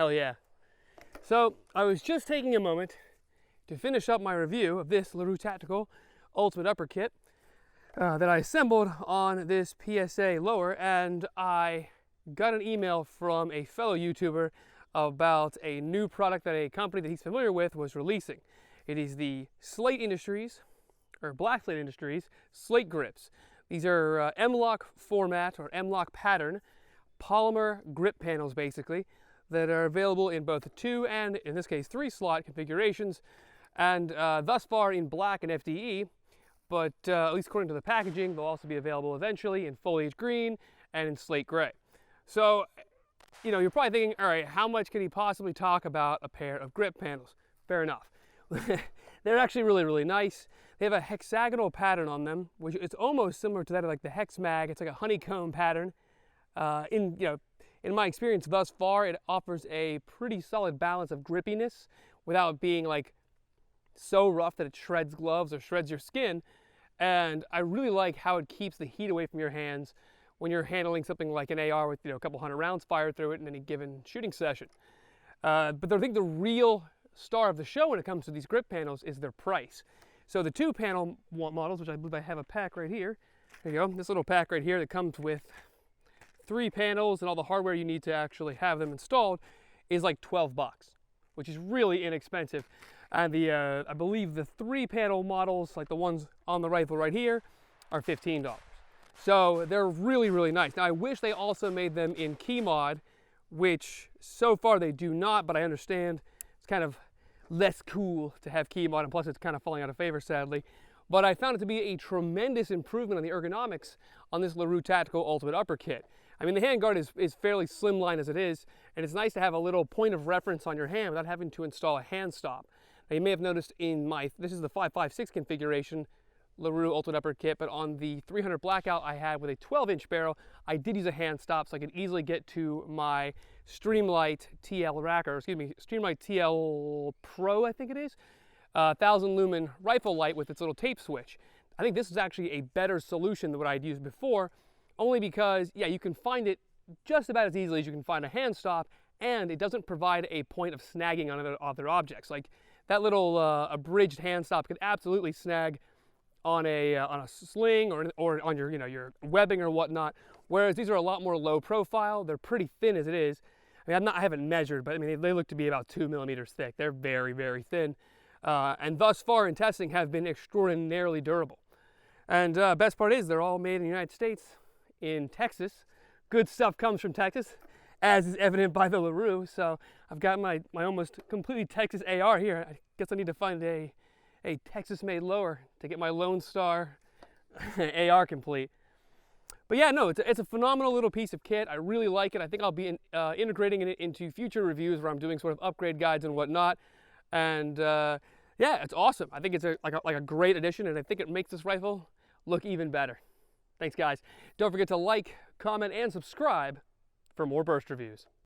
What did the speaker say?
Hell yeah. So I was just taking a moment to finish up my review of this LaRue Tactical Ultimate Upper Kit that I assembled on this PSA lower, and I got an email from a fellow YouTuber about a new product that a company that he's familiar with was releasing. It is the Slate Industries, or Black Slate Industries, Slate grips. These are Mlock format or Mlock pattern polymer grip panels, basically, that are available in both 2 and, in this case, 3 slot configurations, and thus far in black and FDE, but at least according to the packaging, they'll also be available eventually in foliage green and in slate gray. So, you know, you're probably thinking, all right, how much can he possibly talk about a pair of grip panels? Fair enough. They're actually really, really nice. They have a hexagonal pattern on them, which is almost similar to that of like the Hex Mag. It's like a honeycomb pattern. In my experience thus far, it offers a pretty solid balance of grippiness without being like so rough that it shreds gloves or shreds your skin. And I really like how it keeps the heat away from your hands when you're handling something like an AR with, a couple hundred rounds fired through it in any given shooting session. But I think the real star of the show when it comes to these grip panels is their price. So the 2 panel models, which I believe I have a pack right here. There you go, this little pack right here that comes with 3 panels and all the hardware you need to actually have them installed, is like $12, which is really inexpensive. And I believe the 3 panel models, like the ones on the rifle right here, are $15. So they're really, really nice. Now I wish they also made them in key mod, which so far they do not, but I understand it's kind of less cool to have key mod, and plus it's kind of falling out of favor, sadly. But I found it to be a tremendous improvement on the ergonomics on this LaRue Tactical Ultimate Upper Kit. I mean, the handguard is fairly slimline as it is, and it's nice to have a little point of reference on your hand without having to install a hand stop. Now, you may have noticed this is the 5.56 configuration LaRue Ultimate Upper Kit, but on the 300 Blackout I had with a 12-inch barrel, I did use a hand stop so I could easily get to my Streamlight TL Racker, Streamlight TL Pro, I think it is, 1000 lumen rifle light with its little tape switch. I think this is actually a better solution than what I'd used before, only because, yeah, you can find it just about as easily as you can find a hand stop, and it doesn't provide a point of snagging on other objects. Like that little abridged hand stop could absolutely snag on a sling or on your webbing or whatnot, whereas these are a lot more low profile. They're pretty thin as it is. I mean, I haven't measured, but I mean, they look to be about 2 millimeters thick. They're very, very thin, and thus far in testing have been extraordinarily durable. And best part is they're all made in the United States, in Texas. Good stuff comes from Texas, as is evident by the LaRue. So I've got my almost completely Texas AR here. I guess I need to find a Texas-made lower to get my Lone Star AR complete. But yeah, no, it's a phenomenal little piece of kit. I really like it. I think I'll be integrating it into future reviews where I'm doing sort of upgrade guides and whatnot. And yeah, it's awesome. I think it's like a great addition, and I think it makes this rifle look even better. Thanks, guys. Don't forget to like, comment, and subscribe for more burst reviews.